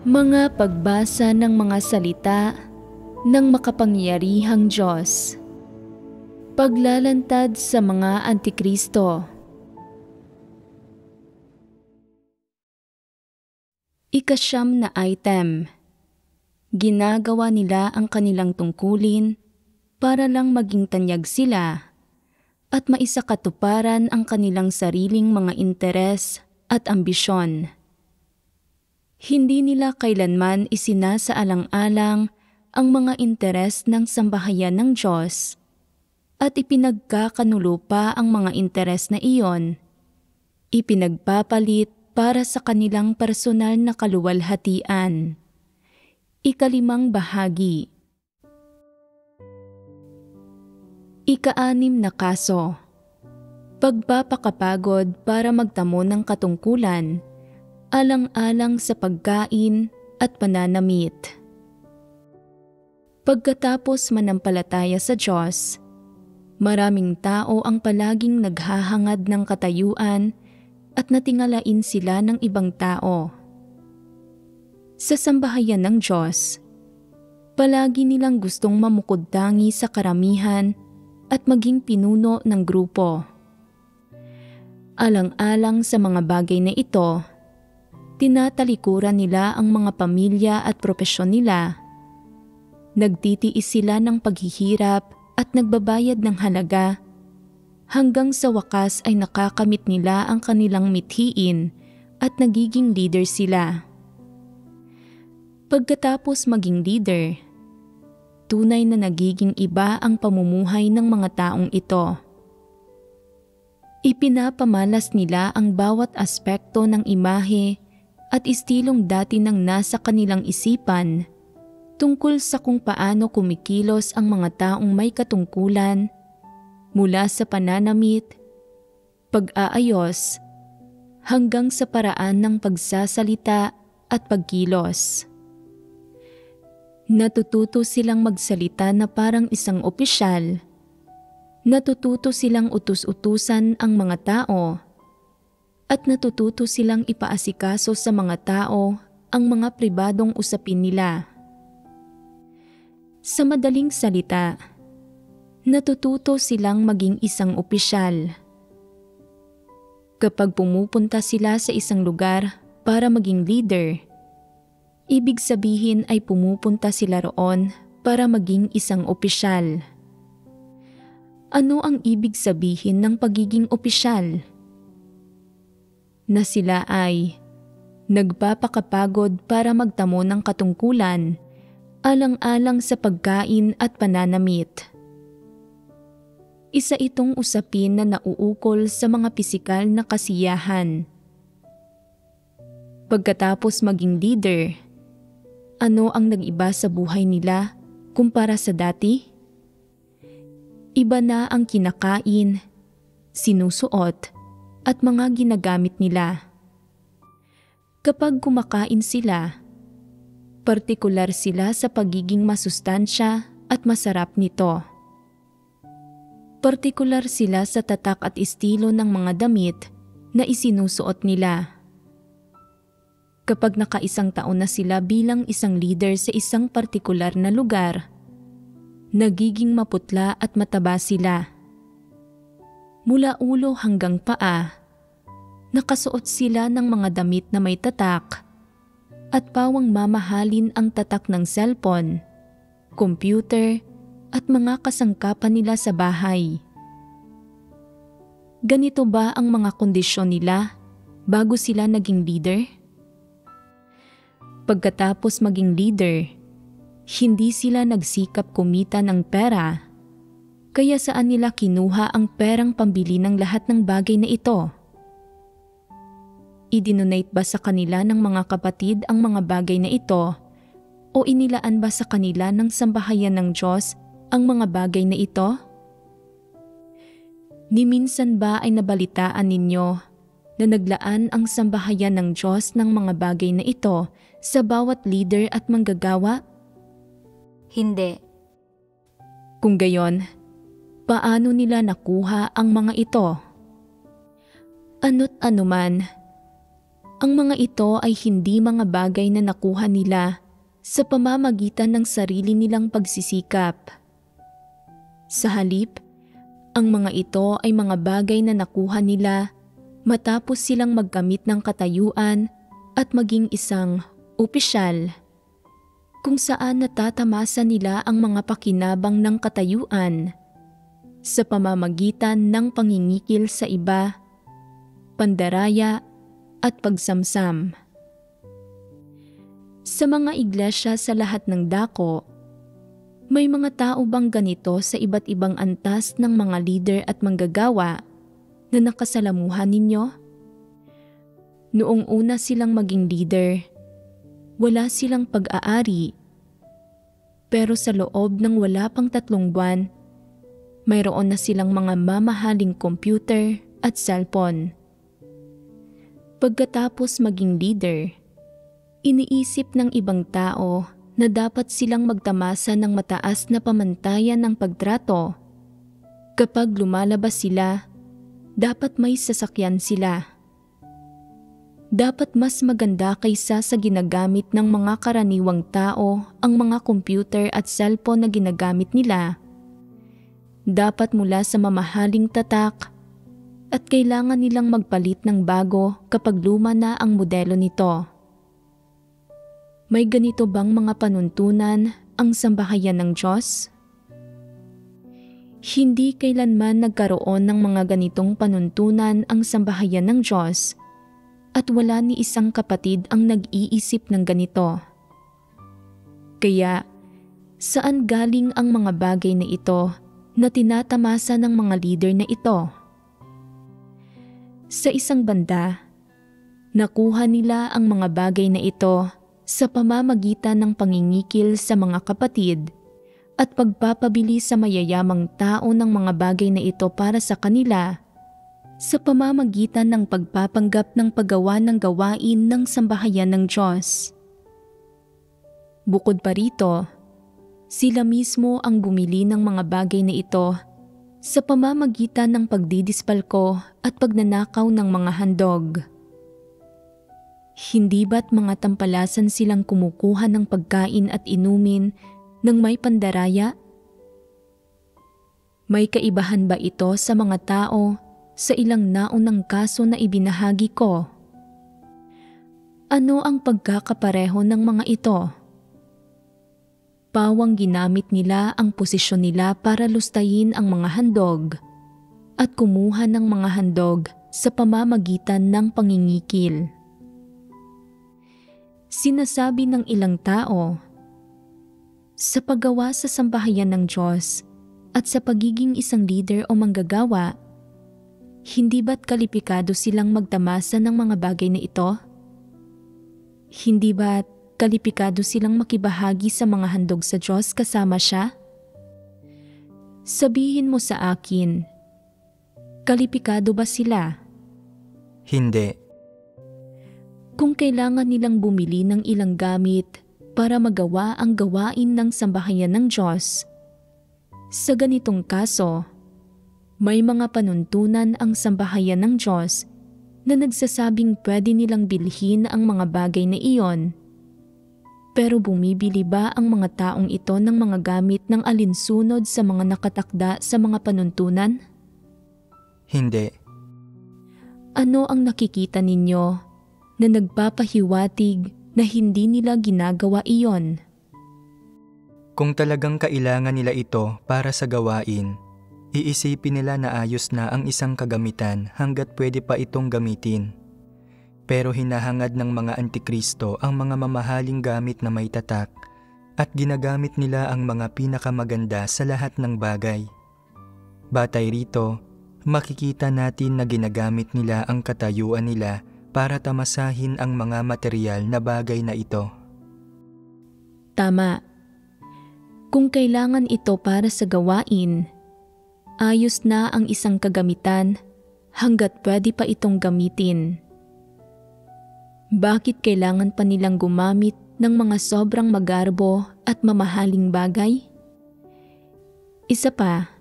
Mga pagbasa ng mga salita ng makapangyarihang Diyos. Paglalantad sa mga Antikristo. Ika-9 na item. Ginagawa nila ang kanilang tungkulin para lang maging tanyag sila at maisakatuparan ang kanilang sariling mga interes at ambisyon. Hindi nila kailanman isinasaalang-alang ang mga interes ng sambahayan ng Diyos at ipinagkakanulo pa ang mga interes na iyon, ipinagpapalit para sa kanilang personal na kaluwalhatian. Ika-5 bahagi. Ika-6 na kaso. Pagpapakapagod para magtamo ng katungkulan alang-alang sa pagkain at pananamit. Pagkatapos manampalataya sa Diyos, maraming tao ang palaging naghahangad ng katayuan at natingalain sila ng ibang tao. Sa sambahayan ng Diyos, palagi nilang gustong mamukod-tangi sa karamihan at maging pinuno ng grupo. Alang-alang sa mga bagay na ito, tinatalikuran nila ang mga pamilya at propesyon nila. Nagtitiis sila ng paghihirap at nagbabayad ng halaga hanggang sa wakas ay nakakamit nila ang kanilang mithiin at nagiging leader sila. Pagkatapos maging leader, tunay na nagiging iba ang pamumuhay ng mga taong ito. Ipinapamalas nila ang bawat aspekto ng imahe at istilong dati nang nasa kanilang isipan tungkol sa kung paano kumikilos ang mga taong may katungkulan mula sa pananamit, pag-aayos, hanggang sa paraan ng pagsasalita at pagkilos. Natututo silang magsalita na parang isang opisyal. Natututo silang utus-utusan ang mga tao. At natututo silang ipaasikaso sa mga tao ang mga pribadong usapin nila. Sa madaling salita, natututo silang maging isang opisyal. Kapag pumupunta sila sa isang lugar para maging leader, ibig sabihin ay pumupunta sila roon para maging isang opisyal. Ano ang ibig sabihin ng pagiging opisyal? Na sila ay nagpapakapagod para magtamo ng katungkulan alang-alang sa pagkain at pananamit. Isa itong usapin na nauukol sa mga pisikal na kasiyahan. Pagkatapos maging leader, ano ang nag-iba sa buhay nila kumpara sa dati? Iba na ang kinakain, sinusuot, at mga ginagamit nila. Kapag kumakain sila, partikular sila sa pagiging masustansya at masarap nito. Partikular sila sa tatak at estilo ng mga damit na isinusuot nila. Kapag nakaisang taon na sila bilang isang leader sa isang partikular na lugar, nagiging maputla at mataba sila. Mula ulo hanggang paa, nakasuot sila ng mga damit na may tatak at pawang mamahalin ang tatak ng cellphone, computer at mga kasangkapan nila sa bahay. Ganito ba ang mga kondisyon nila bago sila naging leader? Pagkatapos maging leader, hindi sila nagsikap kumita ng pera. Kaya saan nila kinuha ang perang pambili ng lahat ng bagay na ito? Idinonate ba sa kanila ng mga kapatid ang mga bagay na ito o inilaan ba sa kanila ng sambahayan ng Diyos ang mga bagay na ito? Ni minsan ba ay nabalitaan ninyo na naglaan ang sambahayan ng Diyos ng mga bagay na ito sa bawat leader at manggagawa? Hindi. Kung gayon, paano nila nakuha ang mga ito? Ano't anuman, Ang mga ito ay hindi mga bagay na nakuha nila sa pamamagitan ng sarili nilang pagsisikap. Sa halip, ang mga ito ay mga bagay na nakuha nila matapos silang magkamit ng katayuan at maging isang opisyal, kung saan natatamasa nila ang mga pakinabang ng katayuan sa pamamagitan ng pangingikil sa iba, pandaraya at pagsamsam. Sa mga iglesia sa lahat ng dako, may mga tao bang ganito sa iba't ibang antas ng mga leader at manggagawa na nakasalamuhan ninyo? Noong una silang maging leader, wala silang pag-aari. Pero sa loob ng wala pang 3 buwan, mayroon na silang mga mamahaling computer at cellphone. Pagkatapos maging leader, iniisip ng ibang tao na dapat silang magtamasa ng mataas na pamantayan ng pagtrato. Kapag lumalabas sila, dapat may sasakyan sila. Dapat mas maganda kaysa sa ginagamit ng mga karaniwang tao ang mga computer at cellphone na ginagamit nila. Dapat mula sa mamahaling tatak at kailangan nilang magpalit ng bago kapag luma na ang modelo nito. May ganito bang mga panuntunan ang sambahayan ng Diyos? Hindi kailanman nagkaroon ng mga ganitong panuntunan ang sambahayan ng Diyos at wala ni isang kapatid ang nag-iisip ng ganito. Kaya, saan galing ang mga bagay na ito na tinatamasa ng mga leader na ito? Sa isang banda, nakuha nila ang mga bagay na ito sa pamamagitan ng pangingikil sa mga kapatid at pagpapabili sa mayayamang tao ng mga bagay na ito para sa kanila sa pamamagitan ng pagpapanggap ng paggawa ng gawain ng sambahayan ng Diyos. Bukod pa rito, sila mismo ang bumili ng mga bagay na ito sa pamamagitan ng pagdidispalko at pagnanakaw ng mga handog. Hindi ba't mga tampalasan silang kumukuha ng pagkain at inumin ng may pandaraya? May kaibahan ba ito sa mga tao sa ilang naunang kaso na ibinahagi ko? Ano ang pagkakapareho ng mga ito? Pawang ginamit nila ang posisyon nila para lustayin ang mga handog at kumuha ng mga handog sa pamamagitan ng pangingikil. Sinasabi ng ilang tao, sa paggawa sa sambahayan ng Diyos at sa pagiging isang leader o manggagawa, hindi ba't kalipikado silang magtamasa ng mga bagay na ito? Hindi ba't kalipikado silang makibahagi sa mga handog sa Diyos kasama siya? Sabihin mo sa akin, kalipikado ba sila? Hindi. Kung kailangan nilang bumili ng ilang gamit para magawa ang gawain ng sambahayan ng Diyos, sa ganitong kaso, may mga panuntunan ang sambahayan ng Diyos na nagsasabing pwede nilang bilhin ang mga bagay na iyon. Pero bumibili ba ang mga taong ito ng mga gamit ng alinsunod sa mga nakatakda sa mga panuntunan? Hindi. Ano ang nakikita ninyo na nagpapahiwatig na hindi nila ginagawa iyon? Kung talagang kailangan nila ito para sa gawain, iisipin nila na ayos na ang isang kagamitan hanggat pwede pa itong gamitin. Pero hinahangad ng mga antikristo ang mga mamahaling gamit na may tatak at ginagamit nila ang mga pinakamaganda sa lahat ng bagay. Batay rito, makikita natin na ginagamit nila ang katayuan nila para tamasahin ang mga material na bagay na ito. Tama. Kung kailangan ito para sa gawain, ayos na ang isang kagamitan hanggat pwede pa itong gamitin. Bakit kailangan pa nilang gumamit ng mga sobrang magarbo at mamahaling bagay? Isa pa,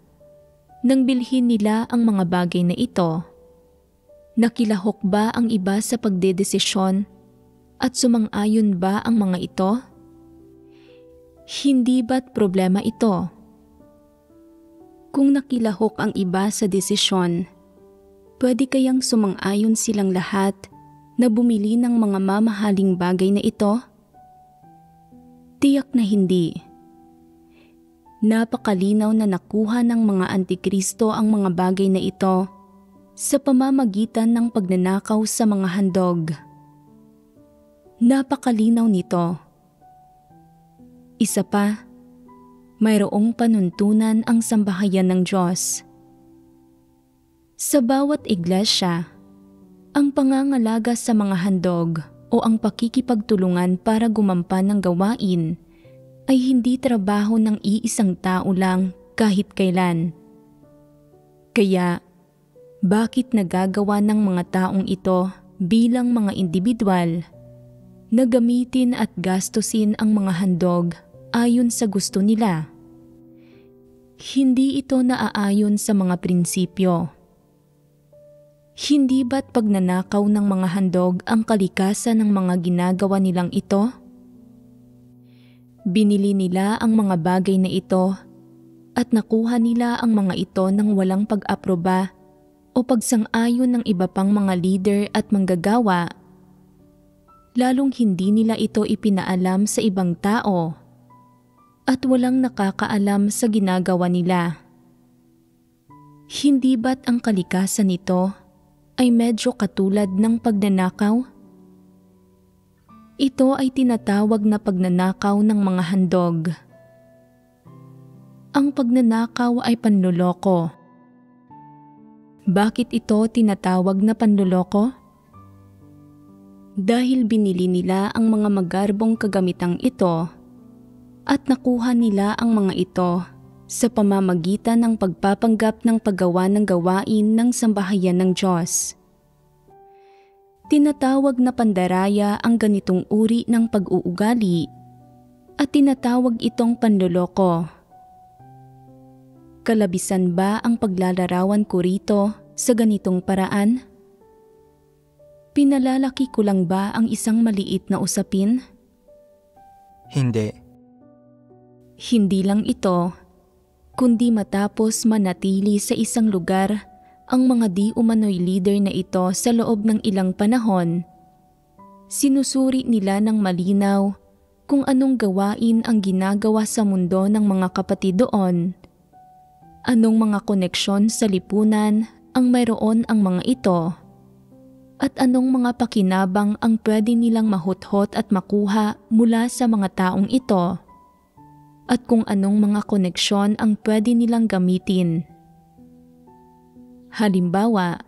nang bilhin nila ang mga bagay na ito, Nakilahok ba ang iba sa pagdedesisyon at sumang-ayon ba ang mga ito? Hindi ba't problema ito? Kung nakilahok ang iba sa desisyon, pwede kayang sumang-ayon silang lahat na bumili ng mga mamahaling bagay na ito? Tiyak na hindi. Napakalinaw na nakuha ng mga antikristo ang mga bagay na ito sa pamamagitan ng pagnanakaw sa mga handog. Napakalinaw nito. Isa pa, mayroong panuntunan ang sambahayan ng Diyos. Sa bawat iglesia, ang pangangalaga sa mga handog o ang pakikipagtulungan para gumampan ng gawain ay hindi trabaho ng iisang tao lang kahit kailan. Kaya, bakit nagagawa ng mga taong ito bilang mga individual na gamitin at gastusin ang mga handog ayon sa gusto nila? Hindi ito naaayon sa mga prinsipyo. Hindi ba't pagnanakaw ng mga handog ang kalikasan ng mga ginagawa nilang ito? Binili nila ang mga bagay na ito at nakuha nila ang mga ito nang walang pag-aproba o pagsang-ayon ng iba pang mga leader at manggagawa. Lalong hindi nila ito ipinaalam sa ibang tao at walang nakakaalam sa ginagawa nila. Hindi ba't ang kalikasan nito ay medyo katulad ng pagnanakaw? Ito ay tinatawag na pagnanakaw ng mga handog. Ang pagnanakaw ay panloloko. Bakit ito tinatawag na panloloko? Dahil binili nila ang mga magarbong kagamitang ito at nakuha nila ang mga ito sa pamamagitan ng pagpapanggap ng paggawa ng gawain ng sambahayan ng Diyos. Tinatawag na pandaraya ang ganitong uri ng pag-uugali at tinatawag itong panloloko. Kalabisan ba ang paglalarawan ko rito sa ganitong paraan? Pinalalaki ko lang ba ang isang maliit na usapin? Hindi. Hindi lang ito, kundi matapos manatili sa isang lugar ang mga di umano'y leader na ito sa loob ng ilang panahon, sinusuri nila ng malinaw kung anong gawain ang ginagawa sa mundo ng mga kapatid doon, anong mga koneksyon sa lipunan ang mayroon ang mga ito, at anong mga pakinabang ang pwede nilang mahuthot at makuha mula sa mga taong ito, at kung anong mga koneksyon ang pwede nilang gamitin. Halimbawa,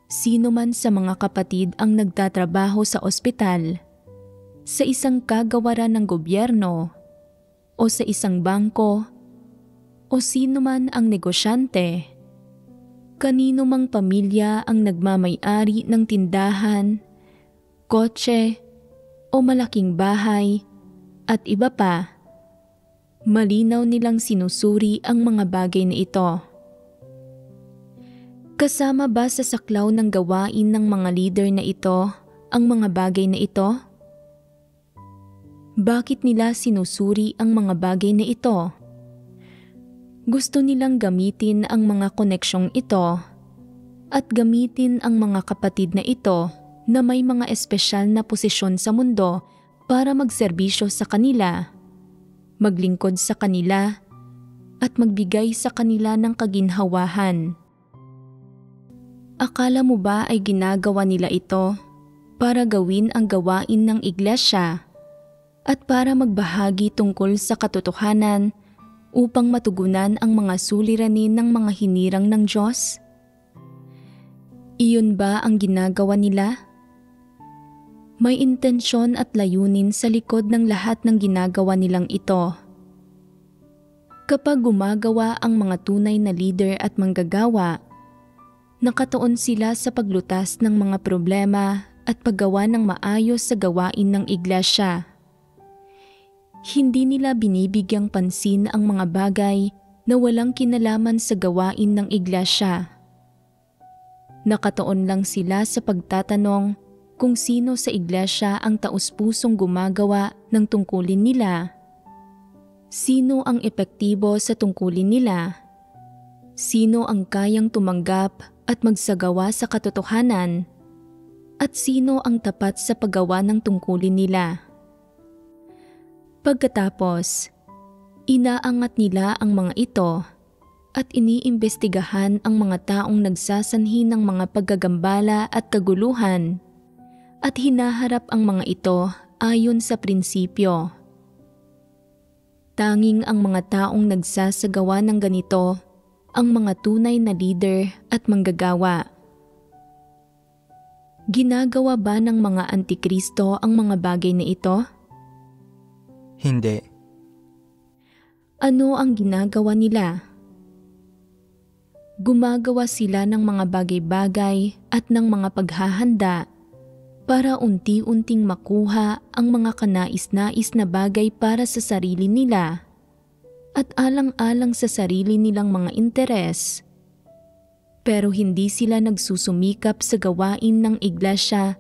sino man sa mga kapatid ang nagtatrabaho sa ospital, sa isang kagawaran ng gobyerno, o sa isang bangko, o sino man ang negosyante, kanino mang pamilya ang nagmamay-ari ng tindahan, kotse, o malaking bahay, at iba pa, malinaw nilang sinusuri ang mga bagay na ito. Kasama ba sa saklaw ng gawain ng mga leader na ito ang mga bagay na ito? Bakit nila sinusuri ang mga bagay na ito? Gusto nilang gamitin ang mga koneksyong ito at gamitin ang mga kapatid na ito na may mga espesyal na posisyon sa mundo para magserbisyo sa kanila, maglingkod sa kanila, at magbigay sa kanila ng kaginhawahan. Akala mo ba ay ginagawa nila ito para gawin ang gawain ng iglesia at para magbahagi tungkol sa katotohanan upang matugunan ang mga suliranin ng mga hinirang ng Diyos? Iyon ba ang ginagawa nila? May intensyon at layunin sa likod ng lahat ng ginagawa nilang ito. Kapag gumagawa ang mga tunay na leader at manggagawa, nakatuon sila sa paglutas ng mga problema at paggawa ng maayos sa gawain ng iglesia. Hindi nila binibigyang pansin ang mga bagay na walang kinalaman sa gawain ng iglesia. Nakatuon lang sila sa pagtatanong kung sino sa iglesia ang taus-pusong gumagawa ng tungkulin nila. Sino ang epektibo sa tungkulin nila? Sino ang kayang tumanggap at magsagawa sa katotohanan? At sino ang tapat sa paggawa ng tungkulin nila? Pagkatapos, inaangat nila ang mga ito at iniimbestigahan ang mga taong nagsasanhi ng mga paggagambala at kaguluhan at hinaharap ang mga ito ayon sa prinsipyo. Tanging ang mga taong nagsasagawa ng ganito ang mga tunay na leader at manggagawa. Ginagawa ba ng mga antikristo ang mga bagay na ito? Hindi. Ano ang ginagawa nila? Gumagawa sila ng mga bagay-bagay at ng mga paghahanda para unti-unting makuha ang mga kanais-nais na bagay para sa sarili nila at alang-alang sa sarili nilang mga interes. Pero hindi sila nagsusumikap sa gawain ng iglesia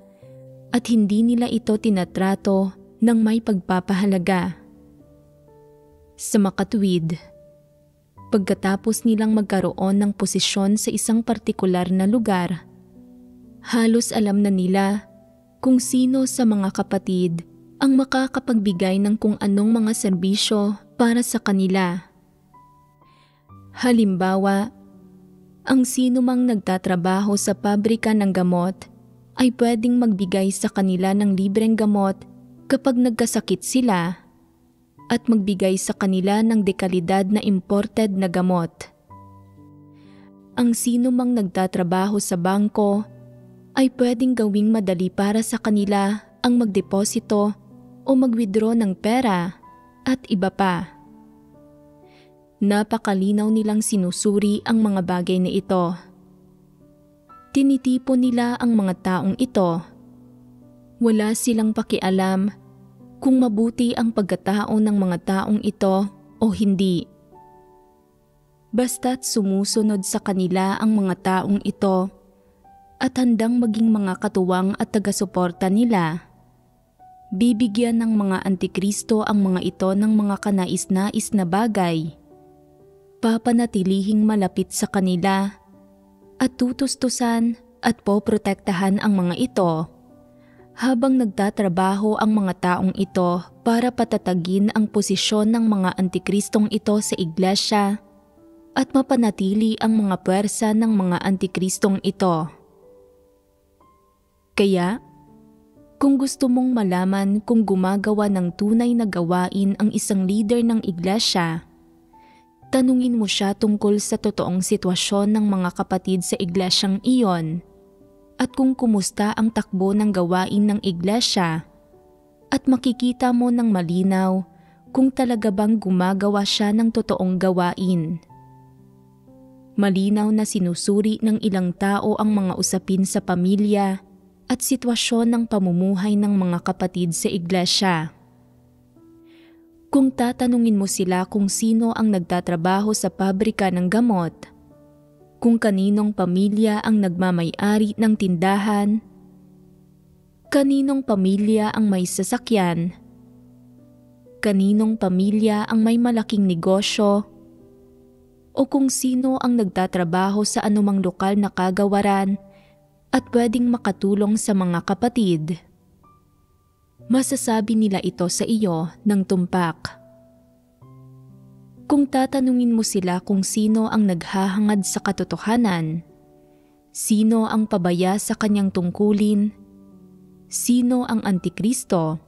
at hindi nila ito tinatrato ng may pagpapahalaga. Sa makatuwid, pagkatapos nilang magkaroon ng posisyon sa isang partikular na lugar, halos alam na nila kung sino sa mga kapatid ang makakapagbigay ng kung anong mga serbisyo para sa kanila. Halimbawa, ang sino mang nagtatrabaho sa pabrika ng gamot ay pwedeng magbigay sa kanila ng libreng gamot kapag nagkasakit sila at magbigay sa kanila ng dekalidad na imported na gamot. Ang sino mang nagtatrabaho sa bangko ay pwedeng gawing madali para sa kanila ang magdeposito o mag-withdraw ng pera at iba pa. Napakalinaw nilang sinusuri ang mga bagay na ito. Tinitipon nila ang mga taong ito. Wala silang pakialam kung mabuti ang pagkatao ng mga taong ito o hindi. Basta't sumusunod sa kanila ang mga taong ito at handang maging mga katuwang at taga-suporta nila, bibigyan ng mga antikristo ang mga ito ng mga kanais-nais na bagay, papanatilihing malapit sa kanila at tutustusan at poprotektahan ang mga ito habang nagtatrabaho ang mga taong ito para patatagin ang posisyon ng mga antikristong ito sa iglesia at mapanatili ang mga puwersa ng mga antikristong ito. Kaya, kung gusto mong malaman kung gumagawa ng tunay na gawain ang isang leader ng iglesia, tanungin mo siya tungkol sa totoong sitwasyon ng mga kapatid sa iglesyang iyon at kung kumusta ang takbo ng gawain ng iglesia at makikita mo ng malinaw kung talaga bang gumagawa siya ng totoong gawain. Malinaw na sinusuri ng ilang tao ang mga usapin sa pamilya at sitwasyon ng pamumuhay ng mga kapatid sa iglesia. Kung tatanungin mo sila kung sino ang nagtatrabaho sa pabrika ng gamot, kung kaninong pamilya ang nagmamay-ari ng tindahan, kaninong pamilya ang may sasakyan, kaninong pamilya ang may malaking negosyo, o kung sino ang nagtatrabaho sa anumang lokal na kagawaran at pwedeng makatulong sa mga kapatid, masasabi nila ito sa iyo ng tumpak. Kung tatanungin mo sila kung sino ang naghahangad sa katotohanan, sino ang pabaya sa kanyang tungkulin, sino ang antikristo,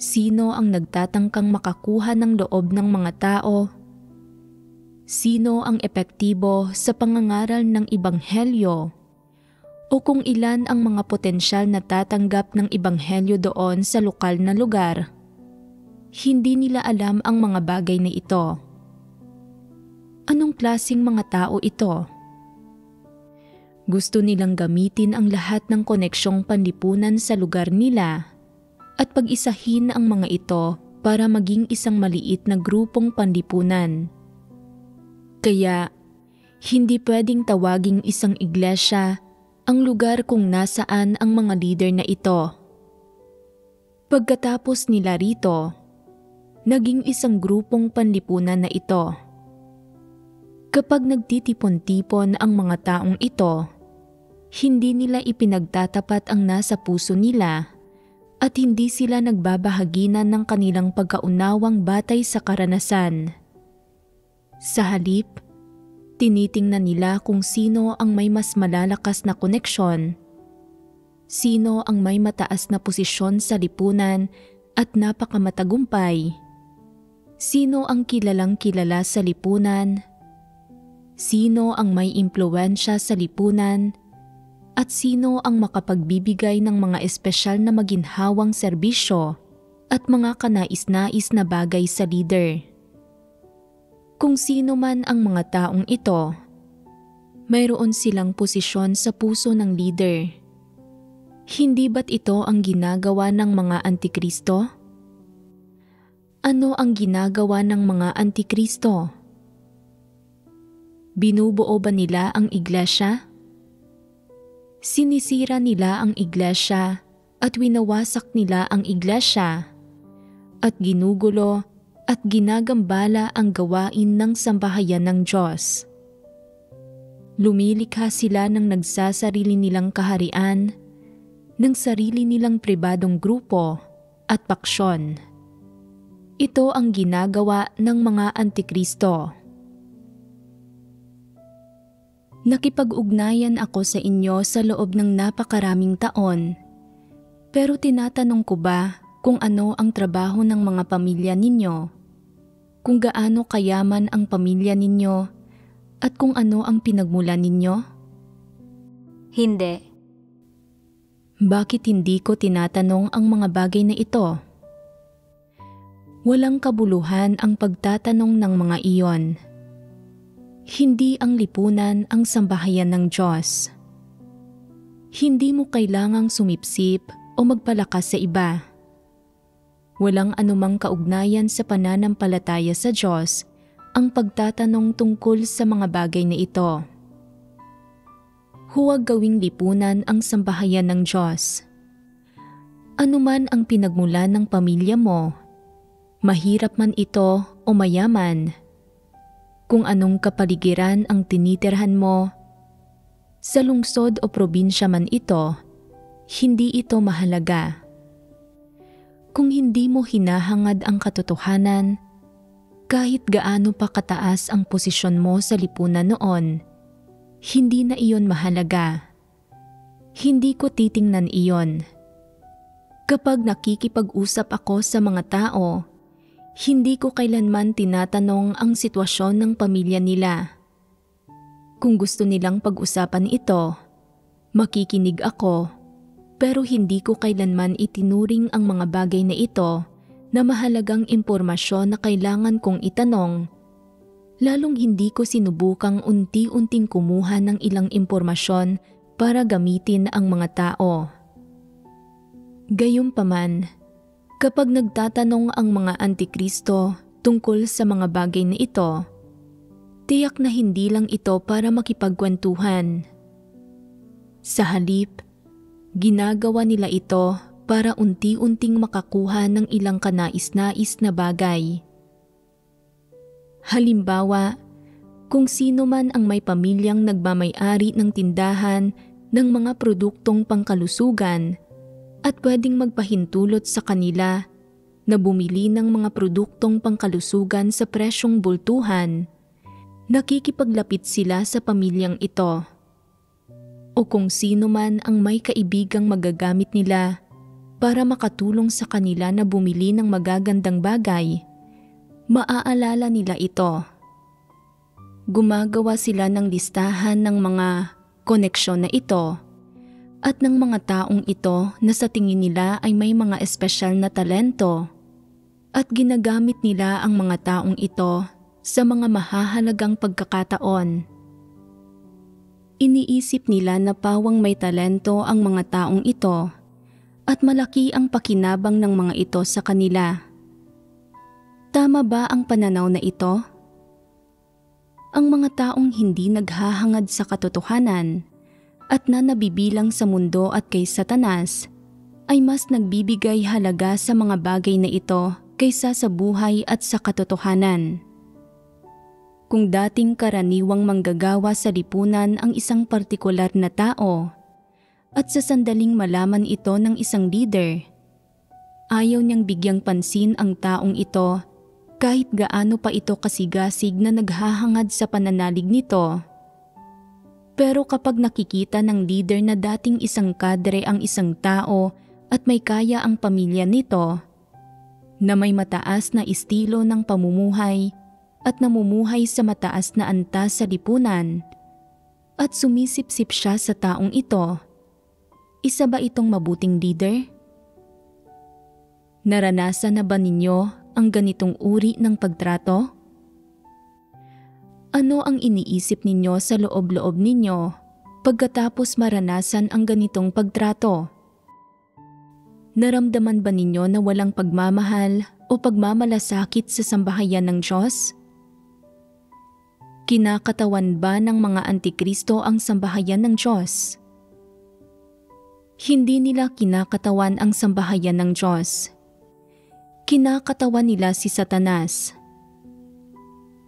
sino ang nagtatangkang makakuha ng loob ng mga tao, sino ang epektibo sa pangangaral ng ebanghelyo, o kung ilan ang mga potensyal na tatanggap ng ebanghelyo doon sa lokal na lugar, hindi nila alam ang mga bagay na ito. Anong klaseng mga tao ito? Gusto nilang gamitin ang lahat ng koneksyong panlipunan sa lugar nila at pag-isahin ang mga ito para maging isang maliit na grupong panlipunan. Kaya, Hindi pwedeng tawaging isang iglesia ang lugar kung nasaan ang mga leader na ito. Pagkatapos nila rito, naging isang grupong panlipunan na ito. Kapag nagtitipon-tipon ang mga taong ito, hindi nila ipinagtatapat ang nasa puso nila at hindi sila nagbabahaginan ng kanilang pagkaunawang batay sa karanasan. Sa halip, tinitingnan nila kung sino ang may mas malalakas na koneksyon, sino ang may mataas na posisyon sa lipunan at napakamatagumpay, sino ang kilalang kilala sa lipunan, sino ang may impluwensya sa lipunan, at sino ang makapagbibigay ng mga espesyal na maginhawang serbisyo at mga kanais-nais na bagay sa leader. Kung sino man ang mga taong ito, mayroon silang posisyon sa puso ng leader. Hindi ba't ito ang ginagawa ng mga antikristo? Ano ang ginagawa ng mga antikristo? Binubuo ba nila ang iglesia? Sinisira nila ang iglesia at winawasak nila ang iglesia at ginugulo at ginagambala ang gawain ng sambahayan ng Diyos. Lumilikha sila ng nagsasarili nilang kaharian, ng sarili nilang pribadong grupo at paksyon. Ito ang ginagawa ng mga antikristo. Nakipag-ugnayan ako sa inyo sa loob ng napakaraming taon, pero tinatanong ko ba kung ano ang trabaho ng mga pamilya ninyo, kung gaano kayaman ang pamilya ninyo, at kung ano ang pinagmulan ninyo? Hindi. Bakit hindi ko tinatanong ang mga bagay na ito? Walang kabuluhan ang pagtatanong ng mga iyon. Hindi ang lipunan ang sambahayan ng Diyos. Hindi mo kailangang sumipsip o magpalakas sa iba. Walang anumang kaugnayan sa pananampalataya sa Diyos ang pagtatanong tungkol sa mga bagay na ito. Huwag gawing lipunan ang sambahayan ng Diyos. Anuman ang pinagmulan ng pamilya mo, mahirap man ito o mayaman, kung anong kapaligiran ang tinitirhan mo, sa lungsod o probinsya man ito, hindi ito mahalaga. Kung hindi mo hinahangad ang katotohanan, kahit gaano pa kataas ang posisyon mo sa lipunan noon, hindi na iyon mahalaga. Hindi ko titingnan iyon. Kapag nakikipag-usap ako sa mga tao, hindi ko kailanman tinatanong ang sitwasyon ng pamilya nila. Kung gusto nilang pag-usapan ito, makikinig ako, pero hindi ko kailanman itinuring ang mga bagay na ito na mahalagang impormasyon na kailangan kong itanong, lalong hindi ko sinubukang unti-unting kumuha ng ilang impormasyon para gamitin ang mga tao. Gayunpaman, kapag nagtatanong ang mga antikristo tungkol sa mga bagay na ito, tiyak na hindi lang ito para makipagkwentuhan. Sa halip, ginagawa nila ito para unti-unting makakuha ng ilang kanais-nais na bagay. Halimbawa, kung sino man ang may pamilyang nagmamay-ari ng tindahan ng mga produktong pangkalusugan at pwedeng magpahintulot sa kanila na bumili ng mga produktong pangkalusugan sa presyong bultuhan, nakikipaglapit sila sa pamilyang ito. O kung sino man ang may kaibigang magagamit nila para makatulong sa kanila na bumili ng magagandang bagay, maaalala nila ito. Gumagawa sila ng listahan ng mga koneksyon na ito at ng mga taong ito na sa tingin nila ay may mga espesyal na talento, at ginagamit nila ang mga taong ito sa mga mahahalagang pagkakataon. Iniisip nila na pawang may talento ang mga taong ito at malaki ang pakinabang ng mga ito sa kanila. Tama ba ang pananaw na ito? Ang mga taong hindi naghahangad sa katotohanan at na nabibilang sa mundo at kay Satanas ay mas nagbibigay halaga sa mga bagay na ito kaysa sa buhay at sa katotohanan. Kung dating karaniwang manggagawa sa lipunan ang isang partikular na tao at sa sandaling malaman ito ng isang leader, ayaw niyang bigyang pansin ang taong ito kahit gaano pa ito kasigasig na naghahangad sa pananalig nito. Pero kapag nakikita ng leader na dating isang kadre ang isang tao at may kaya ang pamilya nito, na may mataas na estilo ng pamumuhay at namumuhay sa mataas na antas sa lipunan, at sumisipsip siya sa taong ito, isa ba itong mabuting leader? Naranasan na ba ninyo ang ganitong uri ng pagtrato? Ano ang iniisip ninyo sa loob-loob ninyo pagkatapos maranasan ang ganitong pagtrato? Naramdaman ba ninyo na walang pagmamahal o pagmamalasakit sa sambahayan ng Diyos? Kinakatawan ba ng mga antikristo ang sambahayan ng Diyos? Hindi nila kinakatawan ang sambahayan ng Diyos. Kinakatawan nila si Satanas.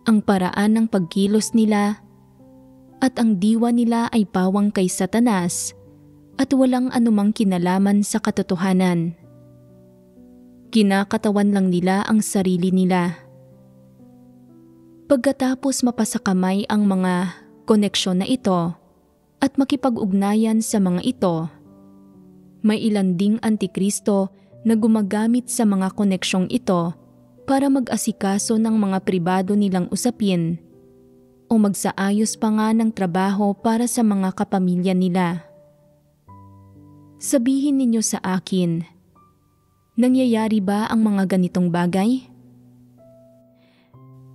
Ang paraan ng pagkilos nila at ang diwa nila ay pawang kay Satanas at walang anumang kinalaman sa katotohanan. Kinakatawan lang nila ang sarili nila. Pagkatapos mapasakamay ang mga koneksyon na ito at makipag-ugnayan sa mga ito, may ilan ding antikristo na gumagamit sa mga koneksyong ito para mag-asikaso ng mga pribado nilang usapin o magsaayos pa nga ng trabaho para sa mga kapamilya nila. Sabihin ninyo sa akin, nangyayari ba ang mga ganitong bagay?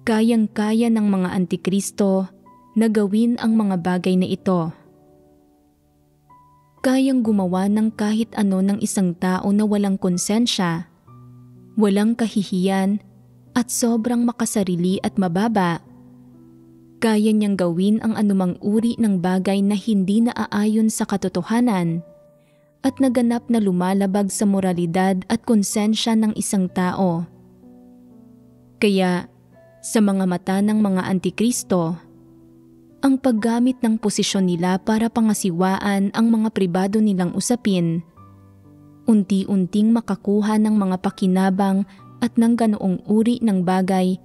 Kayang-kaya ng mga antikristo na gawin ang mga bagay na ito. Kayang gumawa ng kahit ano ng isang tao na walang konsensya, walang kahihiyan at sobrang makasarili at mababa. Kaya niyang gawin ang anumang uri ng bagay na hindi naaayon sa katotohanan at naganap na lumalabag sa moralidad at konsensya ng isang tao. Kaya, sa mga mata ng mga antikristo, ang paggamit ng posisyon nila para pangasiwaan ang mga pribado nilang usapin, unti-unting makakuha ng mga pakinabang at ng ganoong uri ng bagay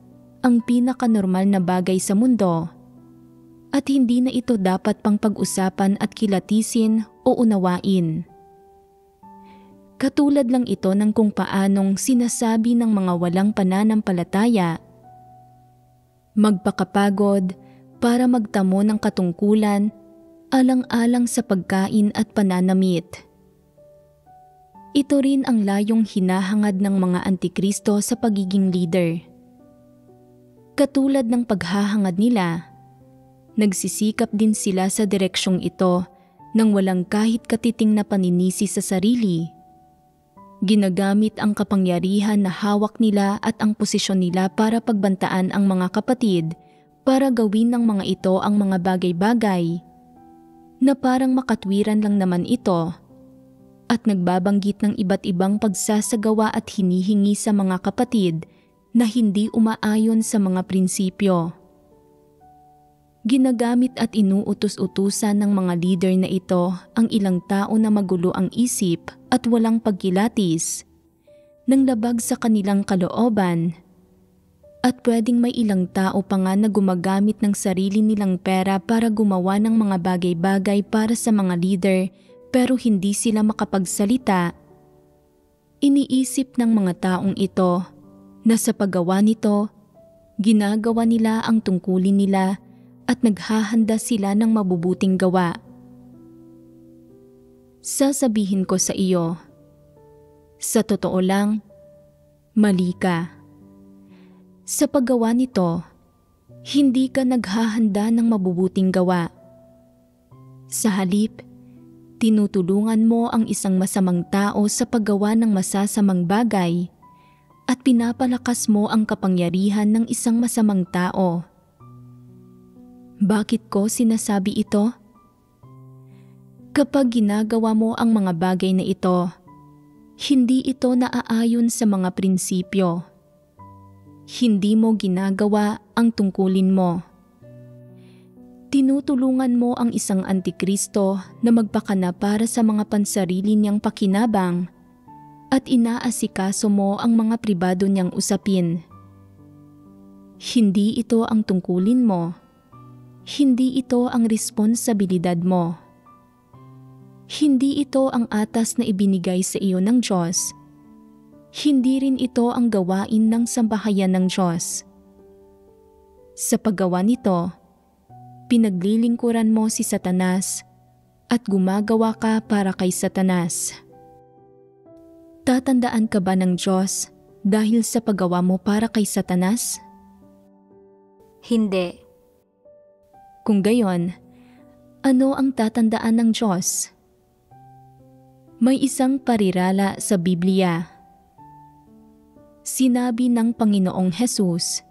ang pinakanormal na bagay sa mundo, at hindi na ito dapat pang pag-usapan at kilatisin o unawain. Katulad lang ito ng kung paanong sinasabi ng mga walang pananampalataya, magpakapagod para magtamo ng katungkulan alang-alang sa pagkain at pananamit. Ito rin ang layong hinahangad ng mga antikristo sa pagiging leader. Katulad ng paghahangad nila, nagsisikap din sila sa direksyong ito nang walang kahit katiting na paninisi sa sarili. Ginagamit ang kapangyarihan na hawak nila at ang posisyon nila para pagbantaan ang mga kapatid para gawin ng mga ito ang mga bagay-bagay na parang makatwiran lang naman ito at nagbabanggit ng iba't ibang pagsasagawa at hinihingi sa mga kapatid na hindi umaayon sa mga prinsipyo. Ginagamit at inuutos-utusan ng mga leader na ito ang ilang tao na magulo ang isip at walang pagkilatis, nang labag sa kanilang kalooban. At pwedeng may ilang tao pa nga na gumagamit ng sarili nilang pera para gumawa ng mga bagay-bagay para sa mga leader pero hindi sila makapagsalita. Iniisip ng mga taong ito na sa paggawa nito, ginagawa nila ang tungkulin nila at naghahanda sila ng mabubuting gawa. Sasabihin ko sa iyo, sa totoo lang, mali ka. Sa paggawa nito, hindi ka naghahanda ng mabubuting gawa. Sa halip, tinutulungan mo ang isang masamang tao sa paggawa ng masasamang bagay at pinapalakas mo ang kapangyarihan ng isang masamang tao. Bakit ko sinasabi ito? Kapag ginagawa mo ang mga bagay na ito, hindi ito naaayon sa mga prinsipyo. Hindi mo ginagawa ang tungkulin mo. Tinutulungan mo ang isang antikristo na magpakana para sa mga pansarili niyang pakinabang at inaasikaso mo ang mga pribado niyang usapin. Hindi ito ang tungkulin mo. Hindi ito ang responsibilidad mo. Hindi ito ang atas na ibinigay sa iyo ng Diyos. Hindi rin ito ang gawain ng sambahayan ng Diyos. Sa paggawa nito, pinaglilingkuran mo si Satanas at gumagawa ka para kay Satanas. Tatandaan ka ba ng Diyos dahil sa paggawa mo para kay Satanas? Hindi. Kung gayon, ano ang tatandaan ng Diyos? May isang parirala sa Biblia. Sinabi ng Panginoong Hesus,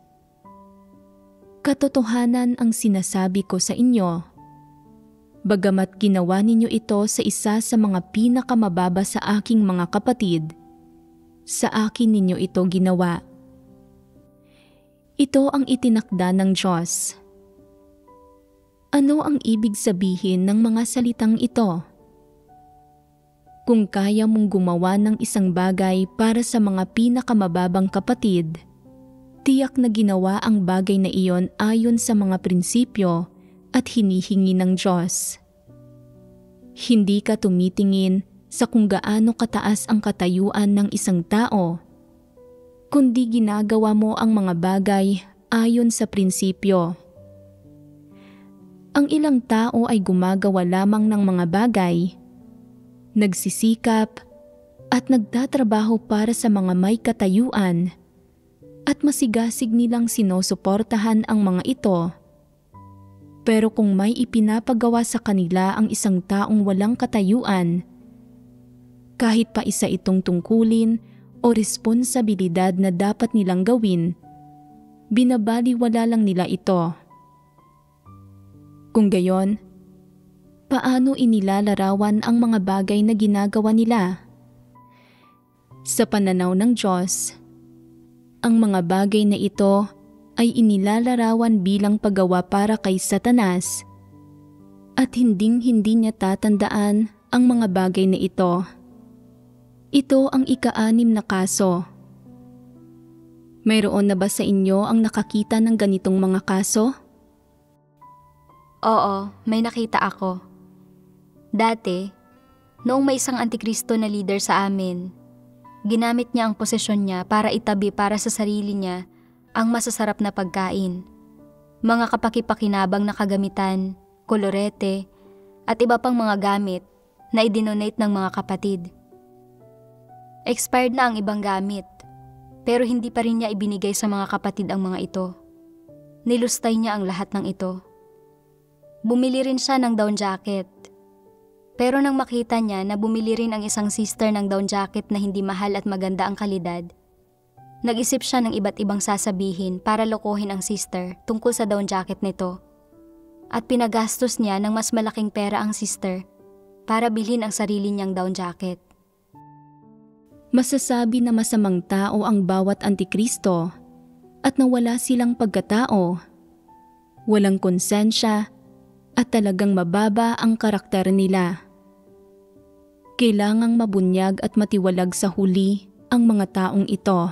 "Katotohanan ang sinasabi ko sa inyo, bagamat ginawa ninyo ito sa isa sa mga pinakamababa sa aking mga kapatid, sa akin ninyo ito ginawa." Ito ang itinakda ng Diyos. Ano ang ibig sabihin ng mga salitang ito? Kung kaya mong gumawa ng isang bagay para sa mga pinakamababang kapatid, tiyak na ginawa ang bagay na iyon ayon sa mga prinsipyo at hinihingi ng Diyos. Hindi ka tumitingin sa kung gaano kataas ang katayuan ng isang tao, kundi ginagawa mo ang mga bagay ayon sa prinsipyo. Ang ilang tao ay gumagawa lamang ng mga bagay, nagsisikap at nagtatrabaho para sa mga may katayuan at masigasig nilang sinusuportahan ang mga ito. Pero kung may ipinapagawa sa kanila ang isang taong walang katayuan, kahit pa isa itong tungkulin o responsibilidad na dapat nilang gawin, binabaliwala lang nila ito. Kung gayon, paano inilalarawan ang mga bagay na ginagawa nila? Sa pananaw ng Diyos, ang mga bagay na ito ay inilalarawan bilang paggawa para kay Satanas at hinding-hindi niya tatandaan ang mga bagay na ito. Ito ang ika-6 na kaso. Mayroon na ba sa inyo ang nakakita ng ganitong mga kaso? Oo, may nakita ako. Dati, noong may isang antikristo na leader sa amin, ginamit niya ang posisyon niya para itabi para sa sarili niya ang masasarap na pagkain, mga kapaki-pakinabang na kagamitan, kolorete, at iba pang mga gamit na idinonate ng mga kapatid. Expired na ang ibang gamit, pero hindi pa rin niya ibinigay sa mga kapatid ang mga ito. Nilustay niya ang lahat ng ito. Bumili rin siya ng down jacket. Pero nang makita niya na bumili rin ang isang sister ng down jacket na hindi mahal at maganda ang kalidad, nag-isip siya ng iba't ibang sasabihin para lokohin ang sister tungkol sa down jacket nito. At pinagastos niya ng mas malaking pera ang sister para bilhin ang sarili niyang down jacket. Masasabi na masamang tao ang bawat antikristo at nawala silang pagkatao. Walang konsensya at talagang mababa ang karakter nila. Kailangang mabunyag at matiwalag sa huli ang mga taong ito.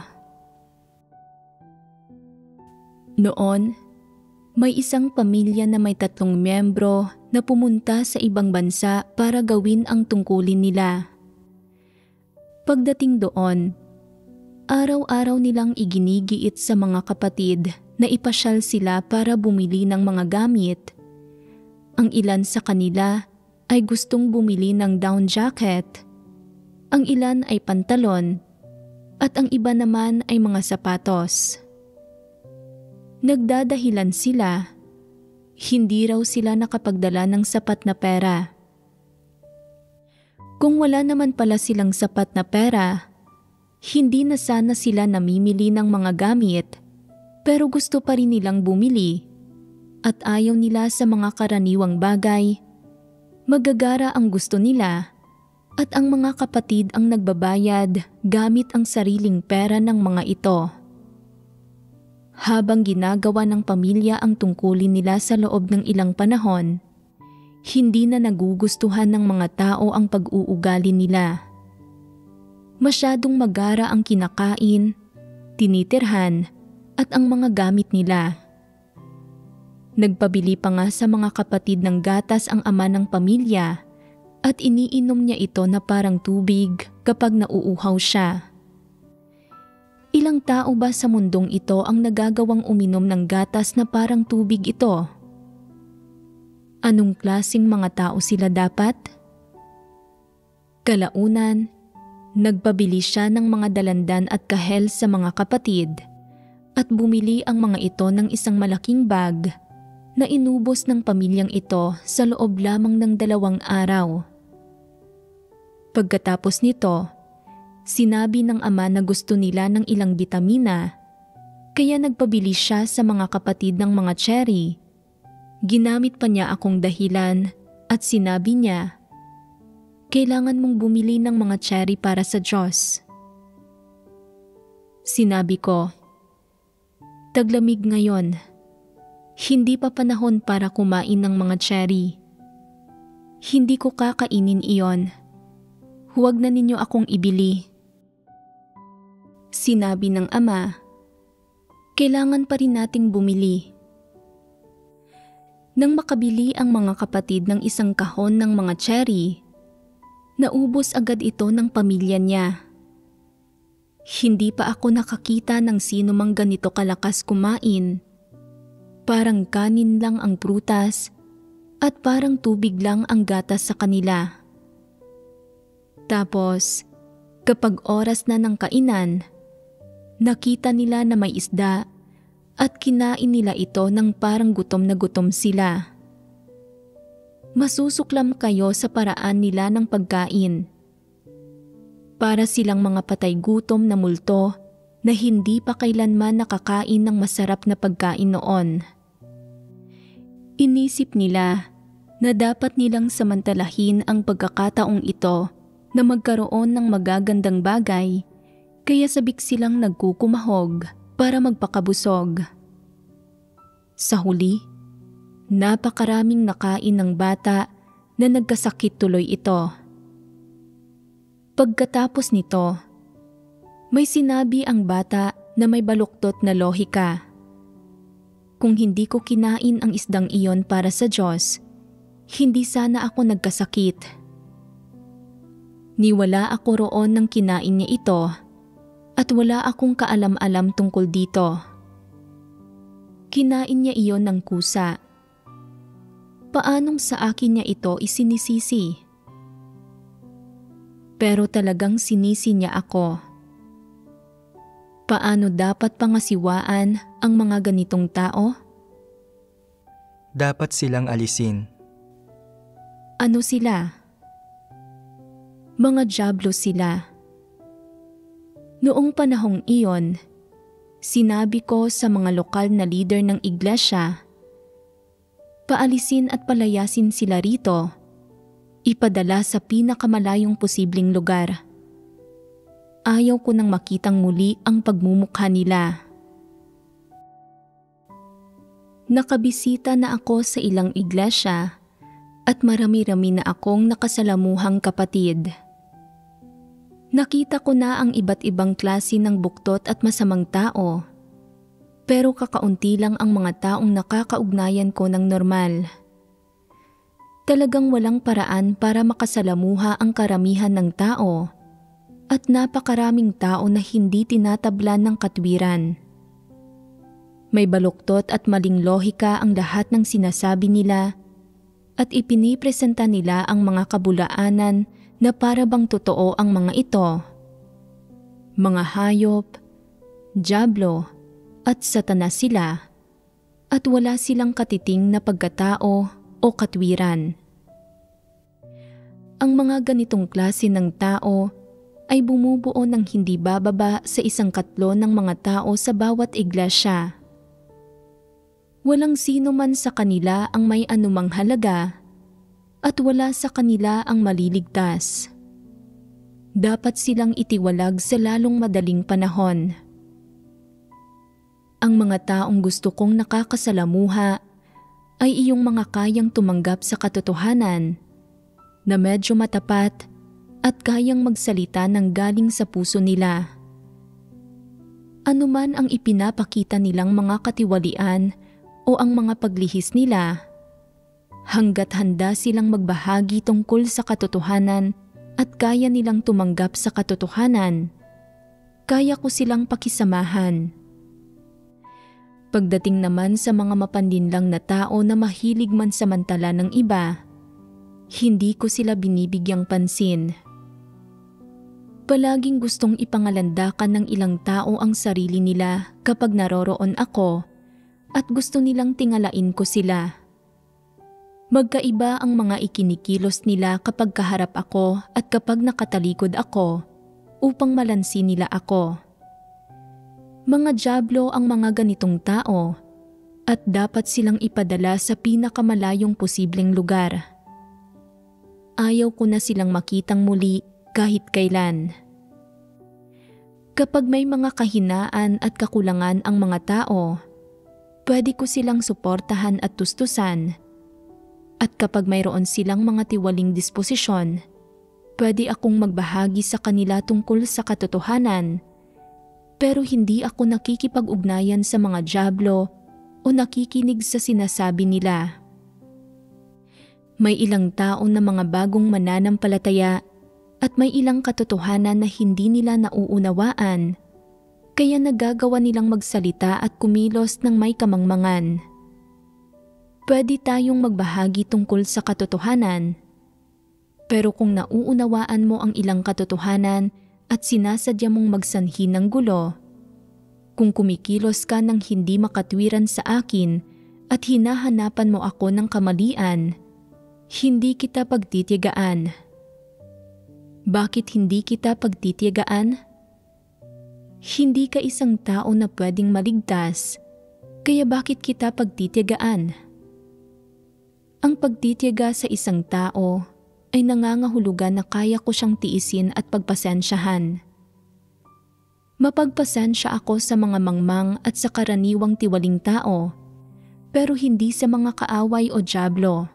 Noon, may isang pamilya na may 3 miyembro na pumunta sa ibang bansa para gawin ang tungkulin nila. Pagdating doon, araw-araw nilang iginigiit sa mga kapatid na ipasyal sila para bumili ng mga gamit. Ang ilan sa kanila ay gustong bumili ng down jacket, ang ilan ay pantalon, at ang iba naman ay mga sapatos. Nagdadahilan sila, hindi raw sila nakapagdala ng sapat na pera. Kung wala naman pala silang sapat na pera, hindi na sana sila namimili ng mga gamit, pero gusto pa rin nilang bumili. at ayaw nila sa mga karaniwang bagay, magagara ang gusto nila at ang mga kapatid ang nagbabayad gamit ang sariling pera ng mga ito. Habang ginagawa ng pamilya ang tungkulin nila sa loob ng ilang panahon, hindi na nagugustuhan ng mga tao ang pag-uugali nila. Masyadong magara ang kinakain, tinitirhan at ang mga gamit nila. Nagpabili pa nga sa mga kapatid ng gatas ang ama ng pamilya at iniinom niya ito na parang tubig kapag nauuhaw siya. Ilang tao ba sa mundong ito ang nagagawang uminom ng gatas na parang tubig ito? Anong klaseng mga tao sila dapat? Kalaunan, nagpabili siya ng mga dalandan at kahel sa mga kapatid at bumili ang mga ito ng isang malaking bag na inubos ng pamilyang ito sa loob lamang ng 2 araw. Pagkatapos nito, sinabi ng ama na gusto nila ng ilang bitamina, kaya nagpabili siya sa mga kapatid ng mga cherry. Ginamit pa niya akong dahilan at sinabi niya, "Kailangan mong bumili ng mga cherry para sa Diyos." Sinabi ko, "Taglamig ngayon. Hindi pa panahon para kumain ng mga cherry. Hindi ko kakainin iyon. Huwag na ninyo akong ibili." Sinabi ng ama, "Kailangan pa rin nating bumili." Nang makabili ang mga kapatid ng isang kahon ng mga cherry, naubos agad ito ng pamilya niya. Hindi pa ako nakakita ng sino mang ganito kalakas kumain. Parang kanin lang ang prutas at parang tubig lang ang gatas sa kanila. Tapos, kapag oras na ng kainan, nakita nila na may isda at kinain nila ito ng parang gutom na gutom sila. Masusuklam kayo sa paraan nila ng pagkain. Para silang mga patay gutom na multo na hindi pa kailanman nakakain ng masarap na pagkain noon. Inisip nila na dapat nilang samantalahin ang pagkakataong ito na magkaroon ng magagandang bagay, kaya sabik silang nagkukumahog para magpakabusog. Sa huli, napakaraming nakain ng bata na nagkasakit tuloy ito. Pagkatapos nito, may sinabi ang bata na may baluktot na lohika. Kung hindi ko kinain ang isdang iyon para sa Diyos, hindi sana ako nagkasakit. Niwala ako roon nang kinain niya ito at wala akong kaalam-alam tungkol dito. Kinain niya iyon ng kusa. Paanong sa akin niya ito isinisisi? Pero talagang sinisi niya ako. Paano dapat pangasiwaan ang mga ganitong tao? Dapat silang alisin. Ano sila? Mga dyablo sila. Noong panahong iyon, sinabi ko sa mga lokal na leader ng iglesia, paalisin at palayasin sila rito, ipadala sa pinakamalayong posibleng lugar. Ayaw ko nang makitang muli ang pagmumukha nila. Nakabisita na ako sa ilang iglesia at marami-rami na akong nakasalamuhang kapatid. Nakita ko na ang iba't ibang klase ng buktot at masamang tao, pero kakaunti lang ang mga taong nakakaugnayan ko ng normal. Talagang walang paraan para makasalamuha ang karamihan ng tao at napakaraming tao na hindi tinatablan ng katwiran. May baluktot at maling lohika ang lahat ng sinasabi nila at ipinipresenta nila ang mga kabulaanan na para bang totoo ang mga ito. Mga hayop, dyablo at satanas sila at wala silang katiting na pagkatao o katwiran. Ang mga ganitong klase ng tao ay bumubuo ng hindi bababa sa 1/3 ng mga tao sa bawat iglesia. Walang sino man sa kanila ang may anumang halaga at wala sa kanila ang maliligtas. Dapat silang itiwalag sa lalong madaling panahon. Ang mga taong gusto kong nakakasalamuha ay iyong mga kayang tumanggap sa katotohanan na medyo matapat at kayang magsalita ng galing sa puso nila. Ano man ang ipinapakita nilang mga katiwalian o ang mga paglihis nila, hanggat handa silang magbahagi tungkol sa katotohanan at kaya nilang tumanggap sa katotohanan, kaya ko silang pakisamahan. Pagdating naman sa mga mapanlinlang na tao na mahilig mansamantala ng iba, hindi ko sila binibigyang pansin. Palaging gustong ipangalandakan ng ilang tao ang sarili nila kapag naroroon ako at gusto nilang tingalain ko sila. Magkaiba ang mga ikinikilos nila kapag kaharap ako at kapag nakatalikod ako upang malansi nila ako. Mga dyablo ang mga ganitong tao at dapat silang ipadala sa pinakamalayong posibleng lugar. Ayaw ko na silang makitang muli kahit kailan. Kapag may mga kahinaan at kakulangan ang mga tao, pwede ko silang suportahan at tustusan. At kapag mayroon silang mga tiwaling disposisyon, pwede akong magbahagi sa kanila tungkol sa katotohanan. Pero hindi ako nakikipag-ugnayan sa mga dyablo o nakikinig sa sinasabi nila. May ilang tao na mga bagong mananampalataya at may ilang katotohanan na hindi nila nauunawaan, kaya nagagawa nilang magsalita at kumilos ng may kamangmangan. Pwede tayong magbahagi tungkol sa katotohanan, pero kung nauunawaan mo ang ilang katotohanan at sinasadya mong magsanhi ng gulo, kung kumikilos ka ng hindi makatwiran sa akin at hinahanapan mo ako ng kamalian, hindi kita pagtitiyagaan. Bakit hindi kita pagtitiyagaan? Hindi ka isang tao na pwedeng maligtas, kaya bakit kita pagtitiyagaan? Ang pagtitiyaga sa isang tao ay nangangahulugan na kaya ko siyang tiisin at pagpasensyahan. Mapagpasensya ako sa mga mangmang at sa karaniwang tiwaling tao, pero hindi sa mga kaaway o dyablo.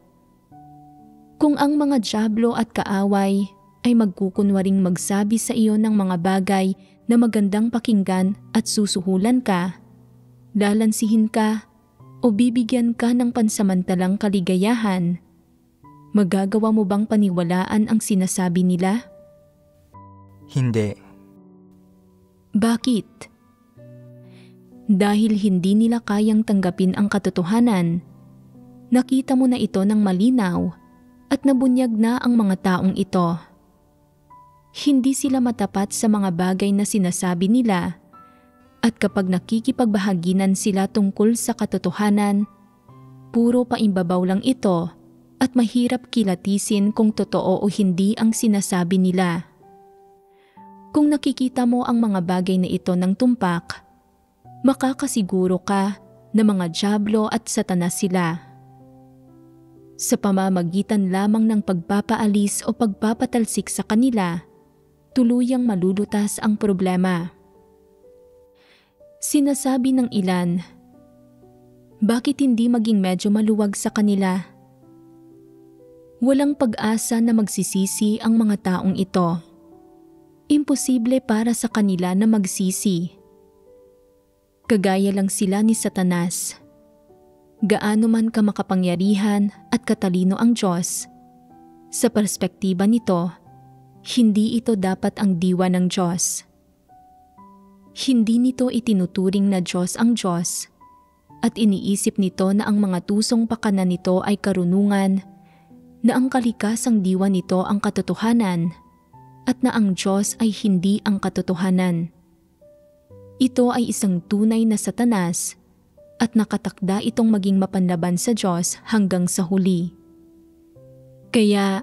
Kung ang mga dyablo at kaaway ay magkukunwaring magsabi sa iyo ng mga bagay na magandang pakinggan at susuhulan ka, lalansihin ka o bibigyan ka ng pansamantalang kaligayahan, magagawa mo bang paniwalaan ang sinasabi nila? Hindi. Bakit? Dahil hindi nila kayang tanggapin ang katotohanan, nakita mo na ito ng malinaw at nabunyag na ang mga taong ito. Hindi sila matapat sa mga bagay na sinasabi nila at kapag nakikipagbahaginan sila tungkol sa katotohanan, puro paimbabaw lang ito at mahirap kilatisin kung totoo o hindi ang sinasabi nila. Kung nakikita mo ang mga bagay na ito ng tumpak, makakasiguro ka na mga dyablo at satanas sila. Sa pamamagitan lamang ng pagpapaalis o pagpapatalsik sa kanila, tuluyang malulutas ang problema. Sinasabi ng ilan, bakit hindi maging medyo maluwag sa kanila? Walang pag-asa na magsisisi ang mga taong ito. Imposible para sa kanila na magsisi. Kagaya lang sila ni Satanas. Gaano man ka makapangyarihan at katalino ang Diyos, sa perspektiba nito, hindi ito dapat ang diwa ng Diyos. Hindi nito itinuturing na Diyos ang Diyos at iniisip nito na ang mga tusong pakanan nito ay karunungan, na ang kalikasang diwa nito ang katotohanan at na ang Diyos ay hindi ang katotohanan. Ito ay isang tunay na Satanas at nakatakda itong maging mapanlaban sa Diyos hanggang sa huli. Kaya,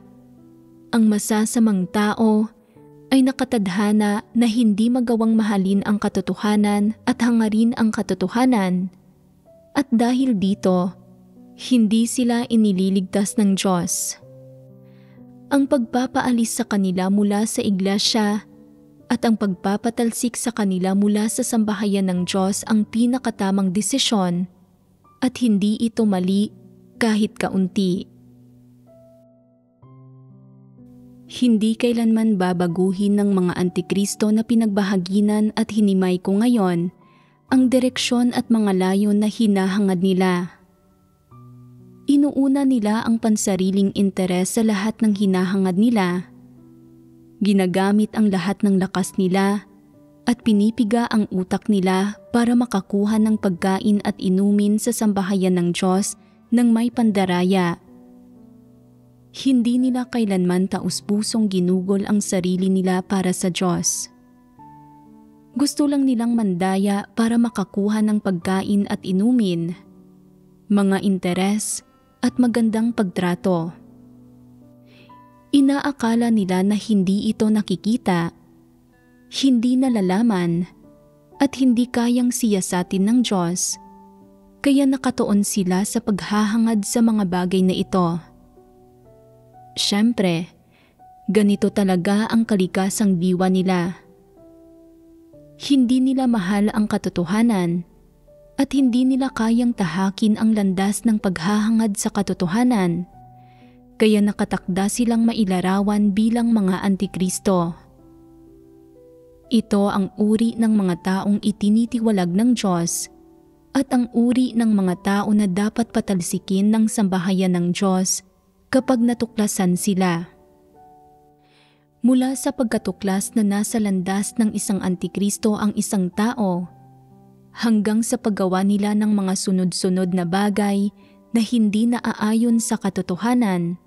ang masasamang tao ay nakatadhana na hindi magawang mahalin ang katotohanan at hangarin ang katotohanan, At dahil dito, hindi sila inililigtas ng Diyos. Ang pagpapaalis sa kanila mula sa iglesia at ang pagpapatalsik sa kanila mula sa sambahayan ng Diyos ang pinakatamang desisyon at hindi ito mali kahit kaunti. Hindi kailanman babaguhin ng mga antikristo na pinagbahaginan at hinimay ko ngayon ang direksyon at mga layon na hinahangad nila. Inuuna nila ang pansariling interes sa lahat ng hinahangad nila. Ginagamit ang lahat ng lakas nila at pinipiga ang utak nila para makakuha ng pagkain at inumin sa sambahayan ng Diyos ng may pandaraya. Hindi nila kailanman taus-pusong ginugol ang sarili nila para sa Diyos. Gusto lang nilang mandaya para makakuha ng pagkain at inumin, mga interes at magandang pagtrato. Inaakala nila na hindi ito nakikita, hindi nalalaman, at hindi kayang siyasatin ng Diyos, kaya nakatuon sila sa paghahangad sa mga bagay na ito. Siyempre, ganito talaga ang kalikasang diwa nila. Hindi nila mahal ang katotohanan at hindi nila kayang tahakin ang landas ng paghahangad sa katotohanan, kaya nakatakda silang mailarawan bilang mga antikristo. Ito ang uri ng mga taong itinitiwalag ng Diyos at ang uri ng mga tao na dapat patalsikin ng sambahayan ng Diyos kapag natuklasan sila. Mula sa pagkatuklas na nasa landas ng isang antikristo ang isang tao, hanggang sa paggawa nila ng mga sunod-sunod na bagay na hindi naaayon sa katotohanan,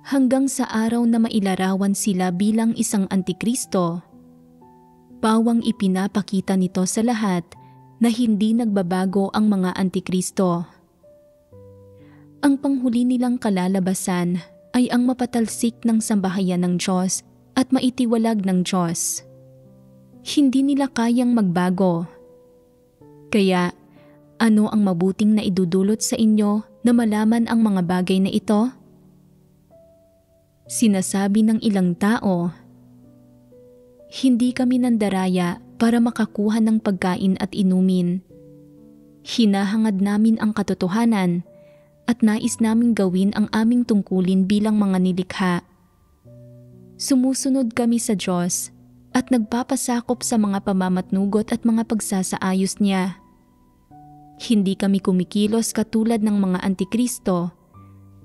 hanggang sa araw na mailarawan sila bilang isang antikristo, pawang ipinapakita nito sa lahat na hindi nagbabago ang mga antikristo. Ang panghuli nilang kalalabasan ay ang mapatalsik ng sambahayan ng Diyos at maitiwalag ng Diyos. Hindi nila kayang magbago. Kaya, ano ang mabuting na idudulot sa inyo na malaman ang mga bagay na ito? Sinasabi ng ilang tao, hindi kami nandaraya para makakuha ng pagkain at inumin. Hinahangad namin ang katotohanan at nais naming gawin ang aming tungkulin bilang mga nilikha. Sumusunod kami sa Diyos at nagpapasakop sa mga pamamatnugot at mga pagsasaayos niya. Hindi kami kumikilos katulad ng mga antikristo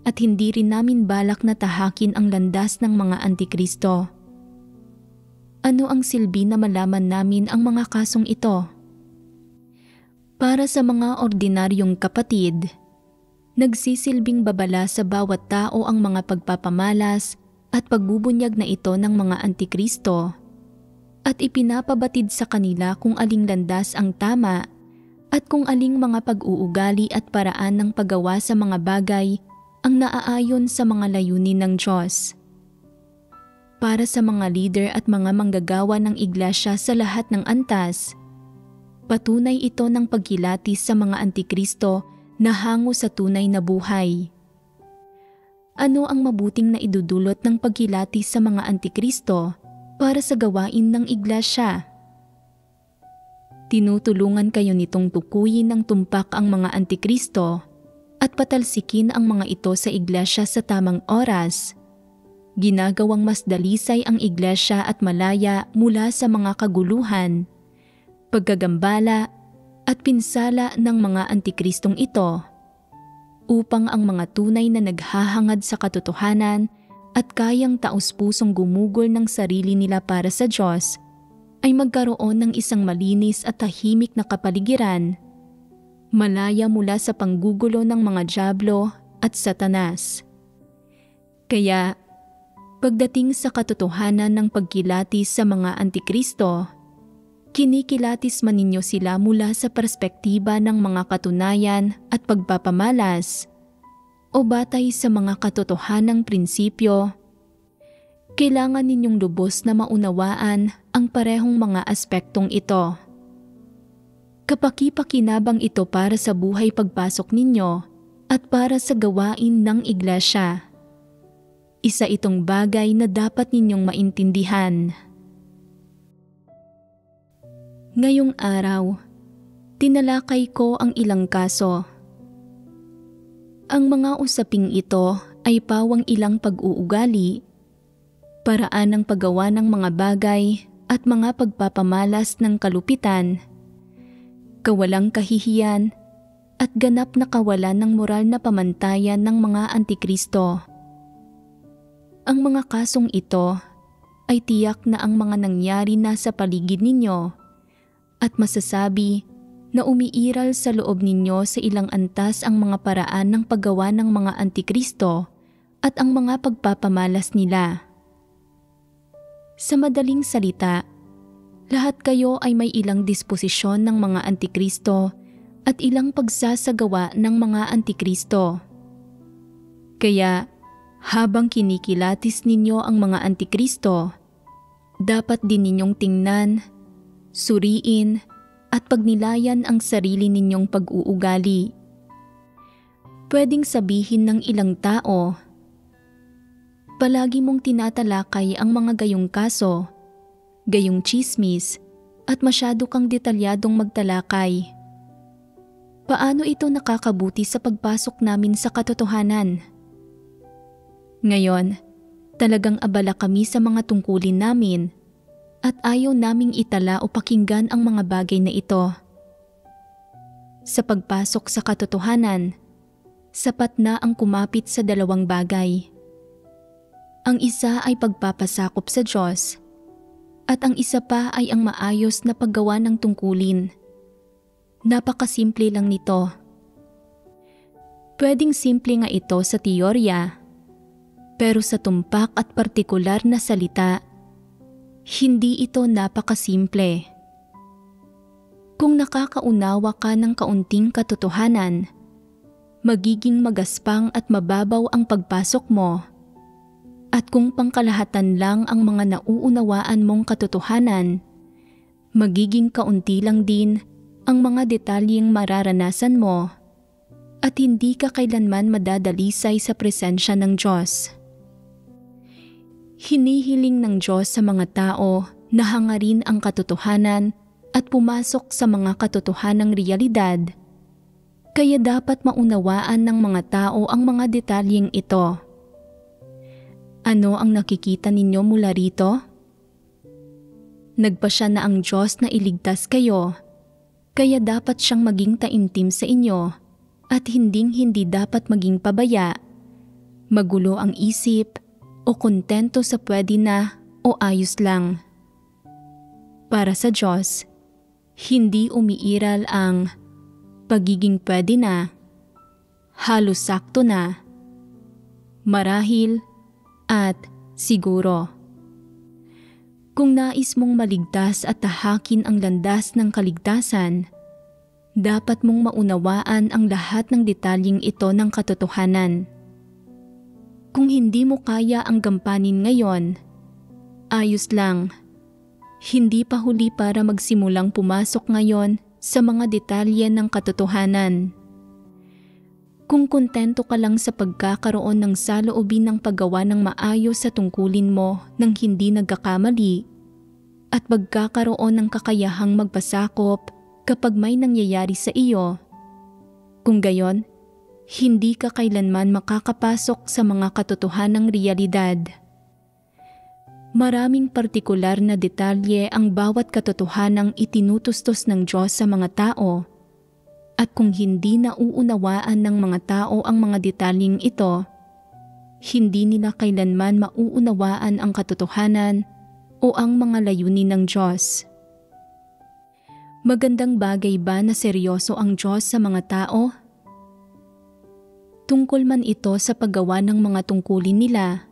at hindi rin namin balak na tahakin ang landas ng mga antikristo. Ano ang silbi na malaman namin ang mga kasong ito? Para sa mga ordinaryong kapatid, nagsisilbing babala sa bawat tao ang mga pagpapamalas at pagbubunyag na ito ng mga antikristo at ipinapabatid sa kanila kung aling landas ang tama at kung aling mga pag-uugali at paraan ng paggawa sa mga bagay ang naaayon sa mga layunin ng Diyos. Para sa mga leader at mga manggagawa ng iglesia sa lahat ng antas, patunay ito ng pagkilatis sa mga antikristo na hango sa tunay na buhay. Ano ang mabuting na idudulot ng pagkilatis sa mga antikristo para sa gawain ng iglesia? Tinutulungan kayo nitong tukuyin ng tumpak ang mga antikristo at patalsikin ang mga ito sa iglesia sa tamang oras. Ginagawang mas dalisay ang iglesia at malaya mula sa mga kaguluhan, pagkagambala at pinsala ng mga antikristong ito, upang ang mga tunay na naghahangad sa katotohanan at kayang taus-pusong gumugol ng sarili nila para sa Diyos ay magkaroon ng isang malinis at tahimik na kapaligiran, malaya mula sa panggugulo ng mga dyablo at Satanas. Kaya, pagdating sa katotohanan ng pagkilatis sa mga antikristo, kinikilatis man ninyo sila mula sa perspektiba ng mga katunayan at pagpapamalas o batay sa mga katotohanang prinsipyo, kailangan ninyong lubos na maunawaan ang parehong mga aspektong ito. Kapaki-pakinabang ito para sa buhay pagpasok ninyo at para sa gawain ng iglesia. Isa itong bagay na dapat ninyong maintindihan. Ngayong araw, tinalakay ko ang ilang kaso. Ang mga usaping ito ay pawang ilang pag-uugali, paraan ng paggawa ng mga bagay at mga pagpapamalas ng kalupitan, kawalang kahihiyan at ganap na kawalan ng moral na pamantayan ng mga antikristo. Ang mga kasong ito ay tiyak na ang mga nangyari na sa paligid ninyo at masasabi na umiiral sa loob ninyo sa ilang antas ang mga paraan ng paggawa ng mga antikristo at ang mga pagpapamalas nila. Sa madaling salita, lahat kayo ay may ilang disposisyon ng mga antikristo at ilang pagsasagawa ng mga antikristo. Kaya, habang kinikilatis ninyo ang mga antikristo, dapat din ninyong tingnan, suriin at pagnilayan ang sarili ninyong pag-uugali. Pwedeng sabihin ng ilang tao, palagi mong tinatalakay ang mga gayong kaso, gayong tsismis at masyado kang detalyadong magtalakay. Paano ito nakakabuti sa pagpasok namin sa katotohanan? Ngayon, talagang abala kami sa mga tungkulin namin at ayaw naming itala o pakinggan ang mga bagay na ito. Sa pagpasok sa katotohanan, sapat na ang kumapit sa dalawang bagay. Ang isa ay pagpapasakop sa Diyos at ang isa pa ay ang maayos na paggawa ng tungkulin. Napakasimple lang nito. Pwedeng simple nga ito sa teorya, pero sa tumpak at partikular na salita, hindi ito napakasimple. Kung nakakaunawa ka ng kaunting katotohanan, magiging magaspang at mababaw ang pagpasok mo. At kung pangkalahatan lang ang mga nauunawaan mong katotohanan, magiging kaunti lang din ang mga detalyeng mararanasan mo at hindi ka kailanman madadalisay sa presensya ng Diyos. Hinihiling ng Diyos sa mga tao na hangarin ang katotohanan at pumasok sa mga katotohanang realidad, kaya dapat maunawaan ng mga tao ang mga detalyeng ito. Ano ang nakikita ninyo mula rito? Nagpasya na ang Diyos na iligtas kayo, kaya dapat siyang maging taimtim sa inyo at hindi dapat maging pabaya, magulo ang isip o kontento sa pwede na o ayos lang. Para sa Diyos, hindi umiiral ang pagiging pwede na, halos sakto na, marahil at siguro. Kung nais mong maligtas at tahakin ang landas ng kaligtasan, dapat mong maunawaan ang lahat ng detalyeng ito ng katotohanan. Kung hindi mo kaya ang gampanin ngayon, ayos lang. Hindi pa huli para magsimulang pumasok ngayon sa mga detalye ng katotohanan. Kung kontento ka lang sa pagkakaroon ng saloobin ng paggawa ng maayos sa tungkulin mo nang hindi nagkakamali at pagkakaroon ng kakayahang magpasakop kapag may nangyayari sa iyo, kung gayon, hindi ka kailanman makakapasok sa mga katotohanang realidad. Maraming partikular na detalye ang bawat katotohanang itinutustos ng Diyos sa mga tao, at kung hindi nauunawaan ng mga tao ang mga detalyeng ito, hindi nila kailanman mauunawaan ang katotohanan o ang mga layunin ng Diyos. Magandang bagay ba na seryoso ang Diyos sa mga tao? Tungkol man ito sa paggawa ng mga tungkulin nila,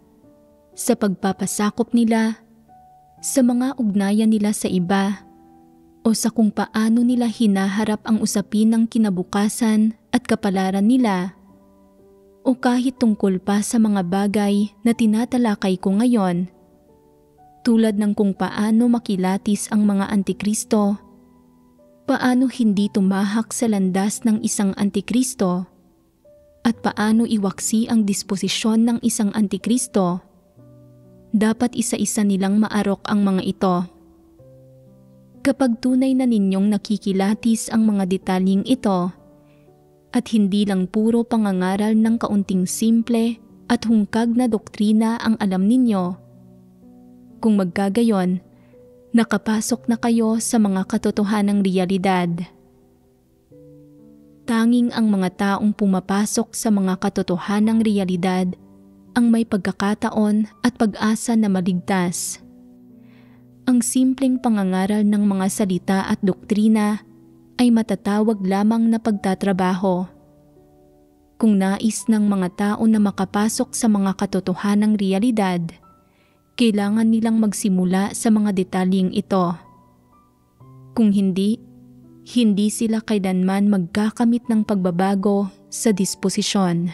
sa pagpapasakop nila, sa mga ugnayan nila sa iba, o sa kung paano nila hinaharap ang usapin ng kinabukasan at kapalaran nila, o kahit tungkol pa sa mga bagay na tinatalakay ko ngayon, tulad ng kung paano makilatis ang mga antikristo, Paano hindi tumahak sa landas ng isang antikristo? At paano iwaksi ang disposisyon ng isang antikristo? Dapat isa-isa nilang maarok ang mga ito. Kapag tunay na ninyong nakikilatis ang mga detalyeng ito, at hindi lang puro pangangaral ng kaunting simple at hungkag na doktrina ang alam ninyo, kung magkagayon, nakapasok na kayo sa mga katotohanang realidad. Tanging ang mga taong pumapasok sa mga katotohanang realidad ang may pagkakataon at pag-asa na maligtas. Ang simpleng pangangaral ng mga salita at doktrina ay matatawag lamang na pagtatrabaho. Kung nais ng mga tao na makapasok sa mga katotohanang realidad, kailangan nilang magsimula sa mga detalyeng ito. Kung hindi sila kailanman magkakamit ng pagbabago sa disposisyon.